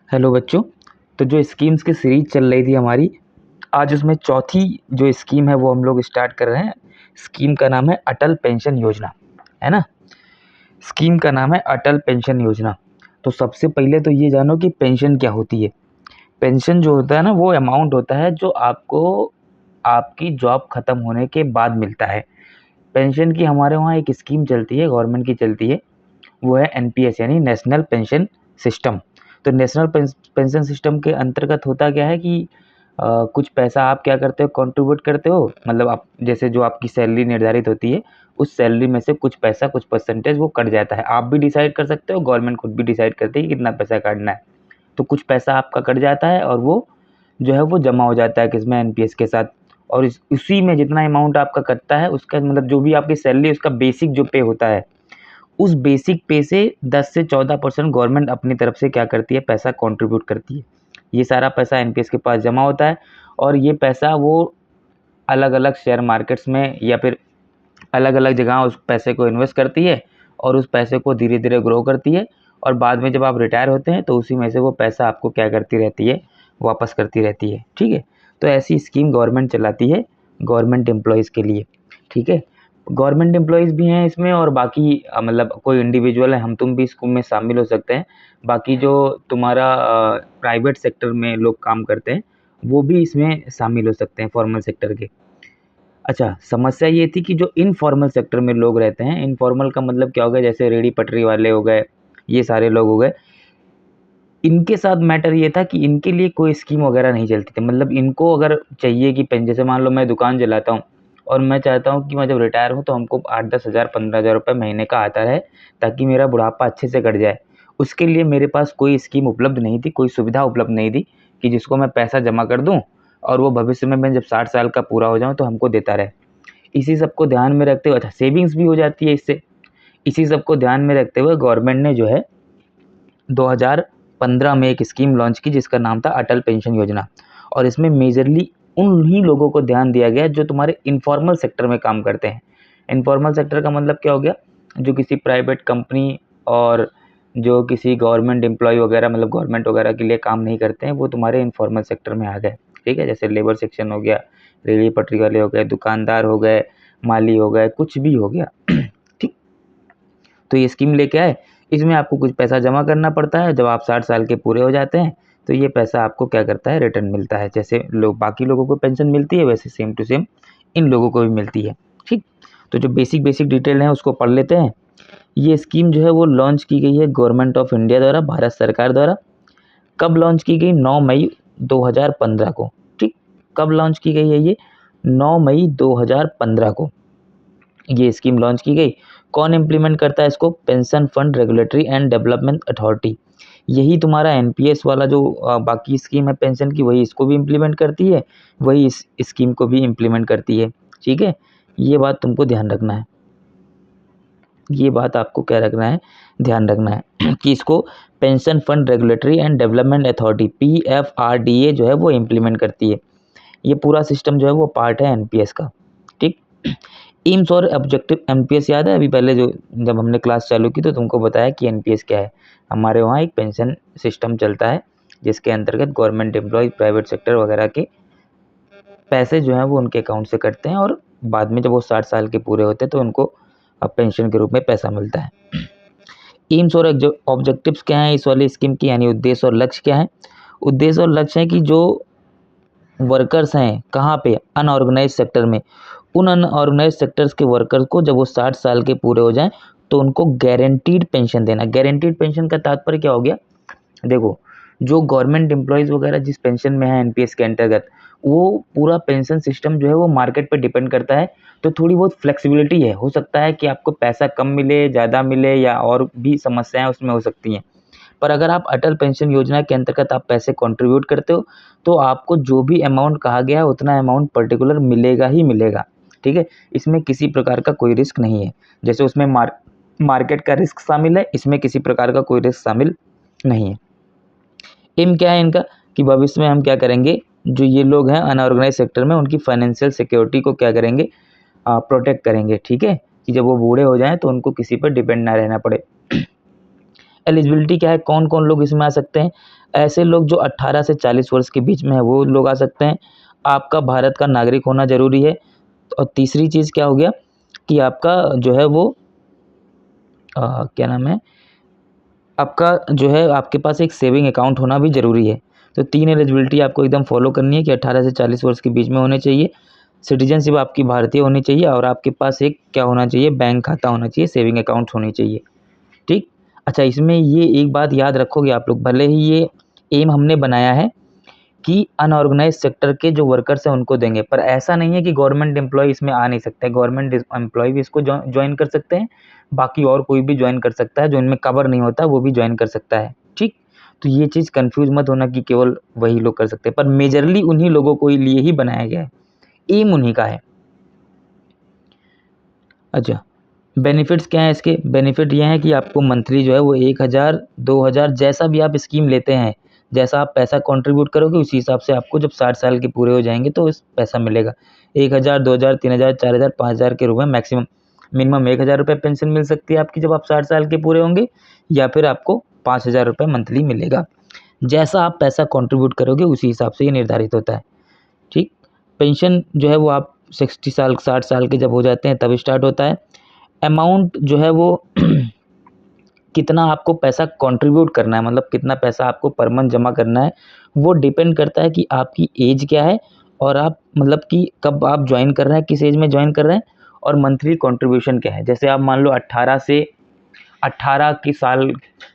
Hello बच्चों। तो जो स्कीम्स की सीरीज चल रही थी हमारी, आज उसमें चौथी जो स्कीम है वो हम लोग स्टार्ट कर रहे हैं। स्कीम का नाम है अटल पेंशन योजना, है ना। स्कीम का नाम है अटल पेंशन योजना। तो सबसे पहले तो ये जानो कि पेंशन क्या होती है। पेंशन जो होता है ना, वो अमाउंट होता है जो आपको आपकी जॉब खत्म होने के बाद मिलता है। पेंशन की हमारे वहाँ एक स्कीम चलती है, गवर्नमेंट की चलती है, वो है एनपीएस यानी नेशनल पेंशन सिस्टम। तो नेशनल पेंशन सिस्टम के अंतर्गत होता क्या है कि कुछ पैसा आप क्या करते हो, कंट्रीब्यूट करते हो। मतलब आप जैसे जो आपकी सैलरी निर्धारित होती है, उस सैलरी में से कुछ पैसा, कुछ परसेंटेज वो कट जाता है। आप भी डिसाइड कर सकते हो, गवर्नमेंट खुद भी डिसाइड करती है कि कितना पैसा काटना है। तो कुछ पैसा आपका कट जाता है और वो जो है वो जमा हो जाता है किसमें, एनपीएस के साथ। और उसी में जितना अमाउंट आपका कटता है, उसका मतलब जो भी आपकी सैलरी, उसका बेसिक जो पे होता है, उस बेसिक पे से 10 से 14% गवर्नमेंट अपनी तरफ से क्या करती है, पैसा कंट्रीब्यूट करती है। ये सारा पैसा एनपीएस के पास जमा होता है और ये पैसा वो अलग अलग शेयर मार्केट्स में या फिर अलग अलग जगह उस पैसे को इन्वेस्ट करती है और उस पैसे को धीरे धीरे ग्रो करती है। और बाद में जब आप रिटायर होते हैं तो उसी में से वो पैसा आपको क्या करती रहती है, वापस करती रहती है। ठीक है। तो ऐसी स्कीम गवर्नमेंट चलाती है गवर्नमेंट एम्प्लॉयज़ के लिए। ठीक है। गवर्नमेंट एम्प्लॉयज़ भी हैं इसमें और बाकी मतलब कोई इंडिविजुअल है, हम तुम भी स्कीम में शामिल हो सकते हैं। बाकी जो तुम्हारा प्राइवेट सेक्टर में लोग काम करते हैं, वो भी इसमें शामिल हो सकते हैं, फॉर्मल सेक्टर के। अच्छा, समस्या ये थी कि जो इनफॉर्मल सेक्टर में लोग रहते हैं, इनफॉर्मल का मतलब क्या हो गया, जैसे रेहड़ी पटरी वाले हो गए, ये सारे लोग हो गए। इनके साथ मैटर ये था कि इनके लिए कोई स्कीम वगैरह नहीं चलती थी। मतलब इनको अगर चाहिए कि पेन, जैसे मान लो मैं दुकान चलाता हूँ और मैं चाहता हूँ कि मैं जब रिटायर हूँ तो हमको 8-10 हज़ार 15 हज़ार रुपये महीने का आता रहे, ताकि मेरा बुढ़ापा अच्छे से कट जाए। उसके लिए मेरे पास कोई स्कीम उपलब्ध नहीं थी, कोई सुविधा उपलब्ध नहीं थी कि जिसको मैं पैसा जमा कर दूँ और वो भविष्य में मैं जब 60 साल का पूरा हो जाऊँ तो हमको देता रहे। इसी सब को ध्यान में रखते हुए, अच्छा सेविंग्स भी हो जाती है इससे। इसी सब को ध्यान में रखते हुए गवर्नमेंट ने जो है 2015 में एक स्कीम लॉन्च की जिसका नाम था अटल पेंशन योजना। और इसमें मेजरली उन्हीं लोगों को ध्यान दिया गया जो तुम्हारे इनफॉर्मल सेक्टर में काम करते हैं। इनफॉर्मल सेक्टर का मतलब क्या हो गया, जो किसी प्राइवेट कंपनी और जो किसी गवर्नमेंट एम्प्लॉय वगैरह, मतलब गवर्नमेंट वगैरह के लिए काम नहीं करते हैं, वो तुम्हारे इनफॉर्मल सेक्टर में आ गए। ठीक है। जैसे लेबर सेक्शन हो गया, रेहड़ी पटरी वाले हो गए, दुकानदार हो गए, माली हो गए, कुछ भी हो गया। ठीक। तो ये स्कीम लेके आए, इसमें आपको कुछ पैसा जमा करना पड़ता है। जब आप 60 साल के पूरे हो जाते हैं तो ये पैसा आपको क्या करता है, रिटर्न मिलता है। जैसे लोग बाकी लोगों को पेंशन मिलती है, वैसे सेम टू सेम इन लोगों को भी मिलती है। ठीक। तो जो बेसिक बेसिक डिटेल है उसको पढ़ लेते हैं। ये स्कीम जो है वो लॉन्च की गई है गवर्नमेंट ऑफ इंडिया द्वारा, भारत सरकार द्वारा। कब लॉन्च की गई, 9 मई 2015 को। ठीक। कब लॉन्च की गई है ये, 9 मई 2015 को ये स्कीम लॉन्च की गई। कौन इम्प्लीमेंट करता है इसको, pension fund regulatory and development authority. यही तुम्हारा एनपीएस वाला जो बाकी स्कीम है पेंशन की, वही इसको भी इम्प्लीमेंट करती है, वही इस स्कीम को भी इम्प्लीमेंट करती है। ठीक है। ये बात तुमको ध्यान रखना है, ये बात आपको क्या रखना है, ध्यान रखना है कि इसको pension fund regulatory and development authority PFRDA जो है वो इम्प्लीमेंट करती है। ये पूरा सिस्टम जो है वो पार्ट है एनपीएस का। ठीक। एम्स और ऑब्जेक्टिव, एनपीएस याद है अभी पहले जो जब हमने क्लास चालू की तो तुमको बताया कि एनपीएस क्या है। हमारे वहाँ एक पेंशन सिस्टम चलता है जिसके अंतर्गत गवर्नमेंट एम्प्लॉय, प्राइवेट सेक्टर वगैरह के पैसे जो हैं वो उनके अकाउंट से कटते हैं और बाद में जब वो 60 साल के पूरे होते हैं तो उनको अब पेंशन के रूप में पैसा मिलता है। एम्स और ऑब्जेक्टिव्स क्या हैं इस वाली स्कीम की, यानी उद्देश्य और लक्ष्य क्या है। उद्देश्य और लक्ष्य है कि जो वर्कर्स हैं कहाँ पे, अनऑर्गेनाइज सेक्टर में, उन अनऑर्गेनाइज सेक्टर्स के वर्कर्स को जब वो 60 साल के पूरे हो जाएं तो उनको गारंटीड पेंशन देना। गारंटीड पेंशन का तात्पर्य क्या हो गया, देखो जो गवर्नमेंट एम्प्लॉयज़ वगैरह जिस पेंशन में है एनपीएस के अंतर्गत, वो पूरा पेंशन सिस्टम जो है वो मार्केट पे डिपेंड करता है। तो थोड़ी बहुत फ्लेक्सिबिलिटी है, हो सकता है कि आपको पैसा कम मिले, ज़्यादा मिले, या और भी समस्याएं उसमें हो सकती हैं। पर अगर आप अटल पेंशन योजना के अंतर्गत आप पैसे कंट्रीब्यूट करते हो तो आपको जो भी अमाउंट कहा गया है उतना अमाउंट पर्टिकुलर मिलेगा ही मिलेगा। ठीक है। इसमें किसी प्रकार का कोई रिस्क नहीं है। जैसे उसमें मार्केट का रिस्क शामिल है, इसमें किसी प्रकार का कोई रिस्क शामिल नहीं है। एम क्या है इनका, कि भविष्य में हम क्या करेंगे, जो ये लोग हैं अनऑर्गेनाइज सेक्टर में, उनकी फाइनेंशियल सिक्योरिटी को क्या करेंगे, प्रोटेक्ट करेंगे। ठीक है। कि जब वो बूढ़े हो जाएं तो उनको किसी पर डिपेंड ना रहना पड़े। एलिजिबिलिटी क्या है, कौन कौन लोग इसमें आ सकते हैं? ऐसे लोग जो 18 से 40 वर्ष के बीच में है वो लोग आ सकते हैं। आपका भारत का नागरिक होना ज़रूरी है। और तीसरी चीज़ क्या हो गया कि आपका जो है वो क्या नाम है, आपका जो है आपके पास एक सेविंग अकाउंट होना भी ज़रूरी है। तो 3 एलिजिबिलिटी आपको एकदम फॉलो करनी है कि 18 से 40 वर्ष के बीच में होने चाहिए, सिटीजनशिप आपकी भारतीय होनी चाहिए और आपके पास एक क्या होना चाहिए, बैंक खाता होना चाहिए, सेविंग अकाउंट होनी चाहिए। ठीक? अच्छा, इसमें ये एक बात याद रखोगे आप लोग, भले ही ये एम हमने बनाया है कि अनऑर्गेनाइज़ सेक्टर के जो वर्कर्स हैं उनको देंगे, पर ऐसा नहीं है कि गवर्नमेंट एम्प्लॉयी इसमें आ नहीं सकते। गवर्नमेंट एम्प्लॉयी भी इसको जॉइन कर सकते हैं, बाकी और कोई भी जॉइन कर सकता है, जो इनमें कवर नहीं होता वो भी जॉइन कर सकता है। ठीक? तो ये चीज़ कन्फ्यूज़ मत होना कि केवल वही लोग कर सकते हैं, पर मेजरली उन्हीं लोगों को लिए ही बनाया गया है, एम उन्हीं का है। अच्छा, बेनिफिट्स क्या हैं इसके? बेनिफिट ये हैं कि आपको मंथली जो है वो 1000, 2000 जैसा भी आप स्कीम लेते हैं, जैसा आप पैसा कंट्रीब्यूट करोगे उसी हिसाब से आपको जब 60 साल के पूरे हो जाएँगे तो इस पैसा मिलेगा। 1000, 2000, 3000, 4000, 5000 के रूप में मैक्सिमम, मिनिमम 1000 रुपये पेंशन मिल सकती है आपकी जब आप 60 साल के पूरे होंगे, या फिर आपको 5000 रुपये मंथली मिलेगा। जैसा आप पैसा कंट्रीब्यूट करोगे उसी हिसाब से ये निर्धारित होता है। ठीक? पेंशन जो है वो आप 60 साल, 60 साल के जब हो जाते हैं तब स्टार्ट होता है। अमाउंट जो है वो कितना आपको पैसा कंट्रीब्यूट करना है, मतलब कितना पैसा आपको पर मंथ जमा करना है, वो डिपेंड करता है कि आपकी एज क्या है और आप मतलब कि कब आप जॉइन कर रहे हैं, किस एज में जॉइन कर रहे हैं और मंथली कंट्रीब्यूशन क्या है। जैसे आप मान लो 18 की साल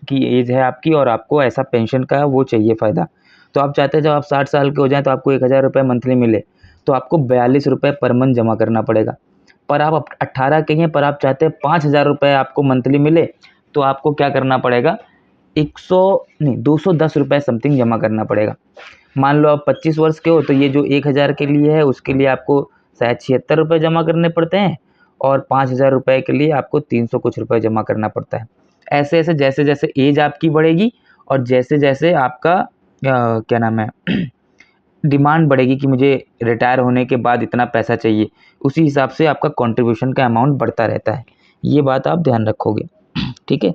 की एज है आपकी और आपको ऐसा पेंशन का वो चाहिए फ़ायदा, तो आप चाहते हैं जब आप 60 साल के हो जाएँ तो आपको 1000 रुपये मंथली मिले, तो आपको 42 रुपये पर मंथ जमा करना पड़ेगा। पर आप 18 के ही हैं, पर आप चाहते हैं 5000 रुपये आपको मंथली मिले, तो आपको क्या करना पड़ेगा, 100 नहीं 210 रुपये समथिंग जमा करना पड़ेगा। मान लो आप 25 वर्ष के हो तो ये जो 1000 के लिए है उसके लिए आपको शायद 76 रुपये जमा करने पड़ते हैं और 5000 रुपये के लिए आपको 300 कुछ रुपये जमा करना पड़ता है। ऐसे-ऐसे जैसे-जैसे एज आपकी बढ़ेगी और जैसे-जैसे आपका क्या नाम है डिमांड बढ़ेगी कि मुझे रिटायर होने के बाद इतना पैसा चाहिए, उसी हिसाब से आपका कंट्रीब्यूशन का अमाउंट बढ़ता रहता है। ये बात आप ध्यान रखोगे। ठीक है?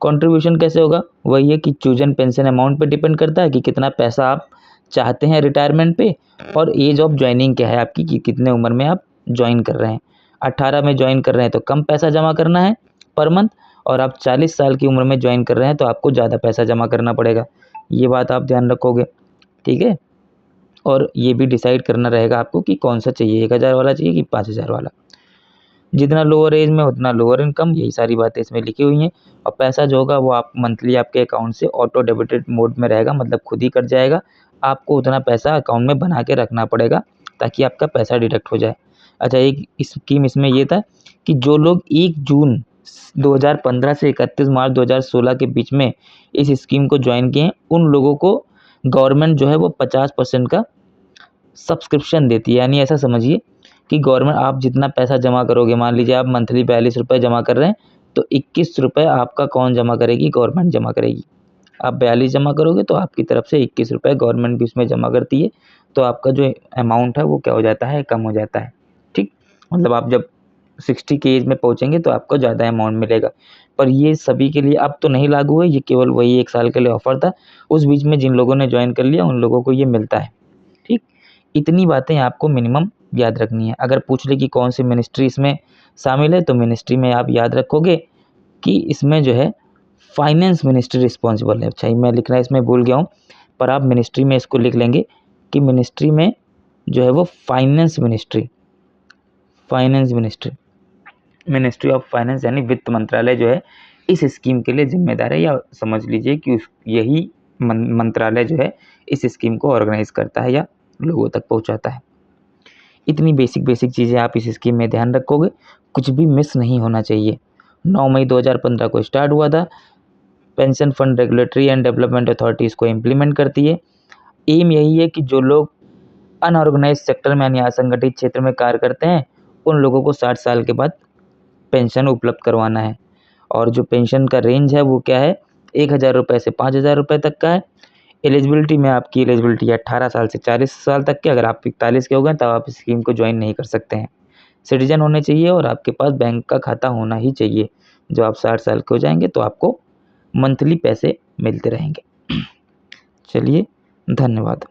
कंट्रीब्यूशन कैसे होगा? वही है कि चूज़न पेंशन अमाउंट पे डिपेंड करता है कि कितना पैसा आप चाहते हैं रिटायरमेंट पे और एज ऑफ जॉइनिंग क्या है आपकी कि कितने उम्र में आप जॉइन कर रहे हैं। 18 में जॉइन कर रहे हैं तो कम पैसा जमा करना है पर मंथ, और आप 40 साल की उम्र में जॉइन कर रहे हैं तो आपको ज़्यादा पैसा जमा करना पड़ेगा। ये बात आप ध्यान रखोगे। ठीक है? और ये भी डिसाइड करना रहेगा आपको कि कौन-सा चाहिए, 1000 वाला चाहिए कि 5000 वाला। जितना लोअर एज में उतना लोअर इनकम, यही सारी बातें इसमें लिखी हुई हैं। और पैसा जो होगा वो आप मंथली आपके अकाउंट से ऑटो डेबिटेड मोड में रहेगा, मतलब खुद ही कट जाएगा। आपको उतना पैसा अकाउंट में बना के रखना पड़ेगा ताकि आपका पैसा डिडक्ट हो जाए। अच्छा, एक स्कीम इसमें ये था कि जो लोग 1 जून 2015 से 31 मार्च 2016 के बीच में इस स्कीम को जॉइन किए हैं, उन लोगों को गवर्नमेंट जो है वो 50% का सब्सक्रिप्शन देती है। यानी ऐसा समझिए कि गवर्नमेंट आप जितना पैसा जमा करोगे, मान लीजिए आप मंथली 42 रुपये जमा कर रहे हैं, तो 21 रुपये आपका कौन जमा करेगी, गवर्नमेंट जमा करेगी। आप 42 जमा करोगे तो आपकी तरफ से 21 रुपये गवर्नमेंट भी उसमें जमा करती है, तो आपका जो अमाउंट है वो क्या हो जाता है, कम हो जाता है। ठीक? मतलब आप जब 60 की एज में पहुँचेंगे तो आपको ज़्यादा अमाउंट मिलेगा। पर ये सभी के लिए अब तो नहीं लागू है, ये केवल वही 1 साल के लिए ऑफ़र था। उस बीच में जिन लोगों ने जॉइन कर लिया उन लोगों को ये मिलता है। ठीक? इतनी बातें आपको मिनिमम याद रखनी है। अगर पूछ ले कि कौन सी मिनिस्ट्री इसमें शामिल है, तो मिनिस्ट्री में आप याद रखोगे कि इसमें जो है फाइनेंस मिनिस्ट्री रिस्पॉन्सिबल है। अच्छा, ये मैं लिखना इसमें भूल गया हूँ, पर आप मिनिस्ट्री में इसको लिख लेंगे कि मिनिस्ट्री में जो है वो finance ministry, ministry of finance यानी वित्त मंत्रालय जो है इस स्कीम के लिए ज़िम्मेदार है, या समझ लीजिए कि यही मंत्रालय जो है इस स्कीम को ऑर्गेनाइज़ करता है या लोगों तक पहुँचाता है। इतनी बेसिक चीज़ें आप इस स्कीम में ध्यान रखोगे, कुछ भी मिस नहीं होना चाहिए। 9 मई 2015 को स्टार्ट हुआ था। Pension fund regulatory and development authority इसको इम्प्लीमेंट करती है। एम यही है कि जो लोग अनऑर्गेनाइज्ड सेक्टर में यानी असंगठित क्षेत्र में कार्य करते हैं, उन लोगों को 60 साल के बाद पेंशन उपलब्ध करवाना है। और जो पेंशन का रेंज है वो क्या है, 1000 रुपये से 5000 रुपये तक का है। एलिजिबिलिटी में आपकी एलिजिबिलिटी है 18 साल से 40 साल तक की। अगर आप 41 के हो गए तब आप इस स्कीम को ज्वाइन नहीं कर सकते हैं। सिटीजन होने चाहिए और आपके पास बैंक का खाता होना ही चाहिए। जब आप 60 साल के हो जाएंगे तो आपको मंथली पैसे मिलते रहेंगे। चलिए, धन्यवाद।